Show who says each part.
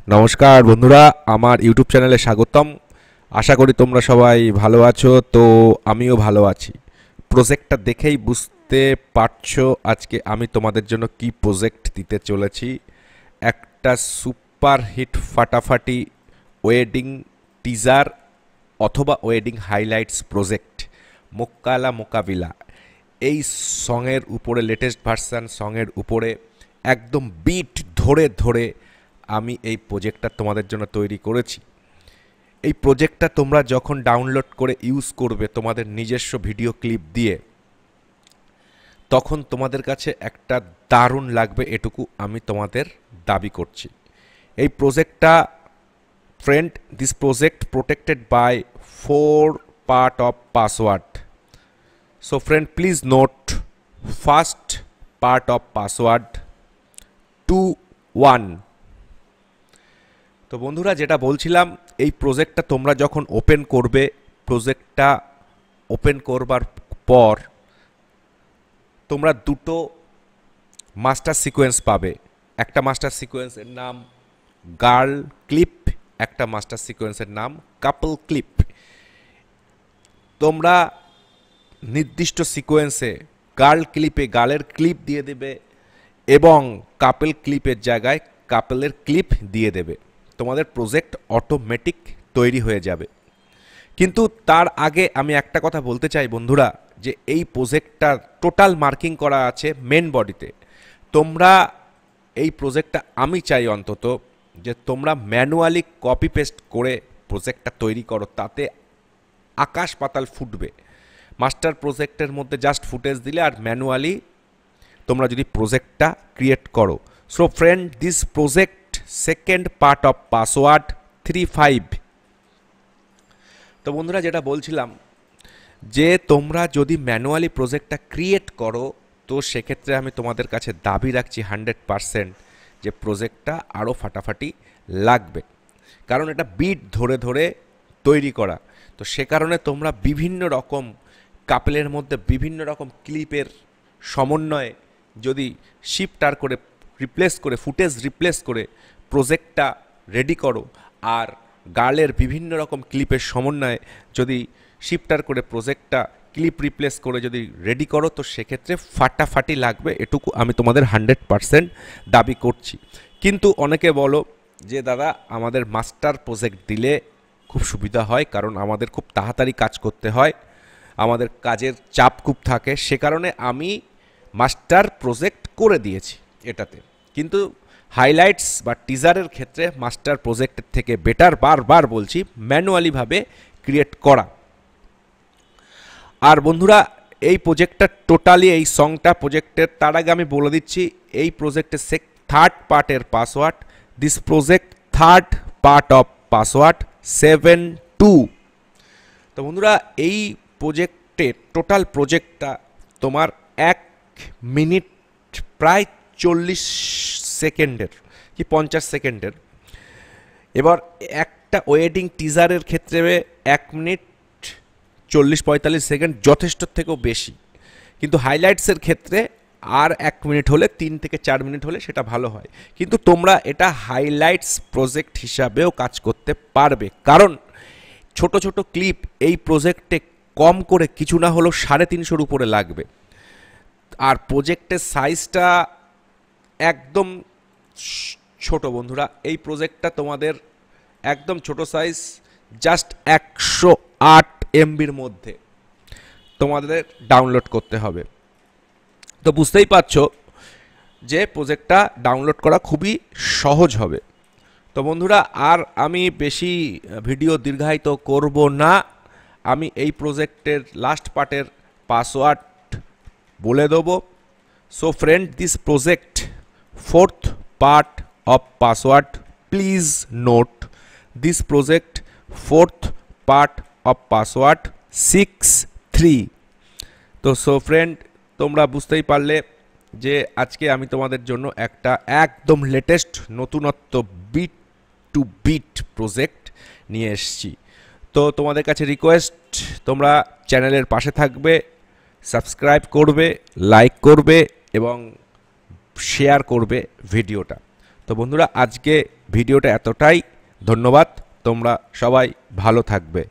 Speaker 1: নমস্কার বন্ধুরা, আমার ইউটিউব চ্যানেলে স্বাগতম। আশা করি তোমরা সবাই ভালো আছো। তো আমিও ভালো আছি। প্রজেক্টটা দেখেই বুঝতে পারছো আজকে আমি তোমাদের জন্য কি প্রজেক্ট দিতে চলেছি। একটা সুপার হিট ফাটাফাটি ওয়েডিং টিজার অথবা ওয়েডিং হাইলাইটস প্রজেক্ট, মোক্কালা মোকাবিলা। এই সঙের উপরে, লেটেস্ট ভার্সান সঙের উপরে একদম বিট ধরে ধরে আমি এই প্রজেক্টটা তোমাদের জন্য তৈরি করেছি। এই প্রজেক্টটা তোমরা যখন ডাউনলোড করে ইউজ করবে তোমাদের নিজস্ব ভিডিও ক্লিপ দিয়ে, তখন তোমাদের কাছে একটা দারুণ লাগবে, এটুকু আমি তোমাদের দাবি করছি। এই প্রজেক্টটা friend, this project protected by 4 part of password. So friend, please note first part of password 21। তো বন্ধুরা, যেটা বলছিলাম, এই প্রজেক্টটা তোমরা যখন ওপেন করবে, প্রজেক্টটা ওপেন করবার পর তোমরা দুটো মাস্টার সিকোয়েন্স পাবে। একটা মাস্টার সিকোয়েন্সের নাম গার্ল ক্লিপ, একটা মাস্টার সিকোয়েন্সের নাম কাপল ক্লিপ। তোমরা নির্দিষ্ট সিকোয়েন্সে গার্ল ক্লিপে গার্লের ক্লিপ দিয়ে দেবে এবং কাপল ক্লিপের জায়গায় কাপলের ক্লিপ দিয়ে দেবে। তোমাদের প্রজেক্ট অটোমেটিক তৈরি হয়ে যাবে। কিন্তু তার আগে আমি একটা কথা বলতে চাই বন্ধুরা, যে এই প্রজেক্টটা টোটাল মার্কিং করা আছে মেন বডিতে। তোমরা এই প্রজেক্টটা, আমি চাই অন্তত যে তোমরা ম্যানুয়ালি কপি পেস্ট করে প্রজেক্টটা তৈরি করো, তাতে আকাশ পাতাল ফুটবে। মাস্টার প্রজেক্টের মধ্যে জাস্ট ফুটেজ দিলে আর ম্যানুয়ালি তোমরা যদি প্রজেক্টটা ক্রিয়েট করো। So friend, this project second part of password 35। তো বন্ধুরা, যেটা বলছিলাম, যে তোমরা যদি ম্যানুয়ালি প্রজেক্টটা ক্রিয়েট করো, তো সেক্ষেত্রে আমি তোমাদের কাছে দাবি রাখছি 100% যে প্রজেক্টটা আরও ফাটাফাটি লাগবে। কারণ এটা বিট ধরে ধরে তৈরি করা। তো সে কারণে তোমরা বিভিন্ন রকম কাপেলের মধ্যে বিভিন্ন রকম ক্লিপের সমন্বয়ে যদি শিফটার করে রিপ্লেস করে, ফুটেজ রিপ্লেস করে প্রজেক্টটা রেডি করো, আর গার্লের বিভিন্ন রকম ক্লিপের সমন্বয়ে যদি শিফটার করে প্রজেক্টটা ক্লিপ রিপ্লেস করে যদি রেডি করো, তো সেক্ষেত্রে ফাটাফাটি লাগবে, এটুকু আমি তোমাদের 100% দাবি করছি। কিন্তু অনেকে বলো যে দাদা, আমাদের মাস্টার প্রজেক্ট দিলে খুব সুবিধা হয়, কারণ আমাদের খুব তাড়াতাড়ি কাজ করতে হয়, আমাদের কাজের চাপ খুব থাকে, সে কারণে আমি মাস্টার প্রজেক্ট করে দিয়েছি এটাতে। কিন্তু হাইলাইটস বা টিজারের ক্ষেত্রে মাস্টার প্রজেক্টের থেকে বেটার, বারবার বলছি, ম্যানুয়ালিভাবে ক্রিয়েট করা। আর বন্ধুরা, এই প্রজেক্টটা টোটালি, এই সংটা প্রজেক্টের, তার আগে আমি বলে দিচ্ছি এই প্রজেক্টের থার্ড পার্টের password, this project third part of password 72। তো বন্ধুরা, এই প্রজেক্টের টোটাল প্রজেক্টটা তোমার 1 মিনিট প্রায় 40 সেকেন্ডের কি 50 সেকেন্ডের। এবার একটা ওয়েডিং টিজারের ক্ষেত্রে 1 মিনিট 40-45 সেকেন্ড যথেষ্ট থেকেও বেশি। কিন্তু হাইলাইটসের ক্ষেত্রে আর 1 মিনিট হলে, 3 থেকে 4 মিনিট হলে সেটা ভালো হয়। কিন্তু তোমরা এটা হাইলাইটস প্রজেক্ট হিসাবেও কাজ করতে পারবে, কারণ ছোট ছোট ক্লিপ এই প্রজেক্টে কম করে কিছু না হলেও 350-এর উপরে লাগবে। আর প্রজেক্টের সাইজটা একদম ছোট বন্ধুরা, এই প্রজেক্টটা তোমাদের একদম ছোট সাইজ, জাস্ট 108 MBর মধ্যে তোমাদের ডাউনলোড করতে হবে। তো বুঝতেই পারছো যে প্রজেক্টটা ডাউনলোড করা খুবই সহজ হবে। তো বন্ধুরা, আর আমি বেশি ভিডিও দীর্ঘায়িত করব না, আমি এই প্রজেক্টের লাস্ট পার্টের পাসওয়ার্ড বলে দেবো। So friend, this project fourth part of password, please note this project fourth part of password 63। তো সো ফ্রেন্ড, তোমরা বুঝতেই পারলে যে আজকে আমি তোমাদের জন্য একটা একদম লেটেস্ট নতুনত্ব বিট টু বিট প্রজেক্ট নিয়ে এসেছি। তো তোমাদের কাছে রিকোয়েস্ট, তোমরা চ্যানেলের পাশে থাকবে, সাবস্ক্রাইব করবে, লাইক করবে এবং শেয়ার করবে ভিডিওটা। তো বন্ধুরা আজকে ভিডিওটা এতটাই। ধন্যবাদ। তোমরা সবাই ভালো থাকবে।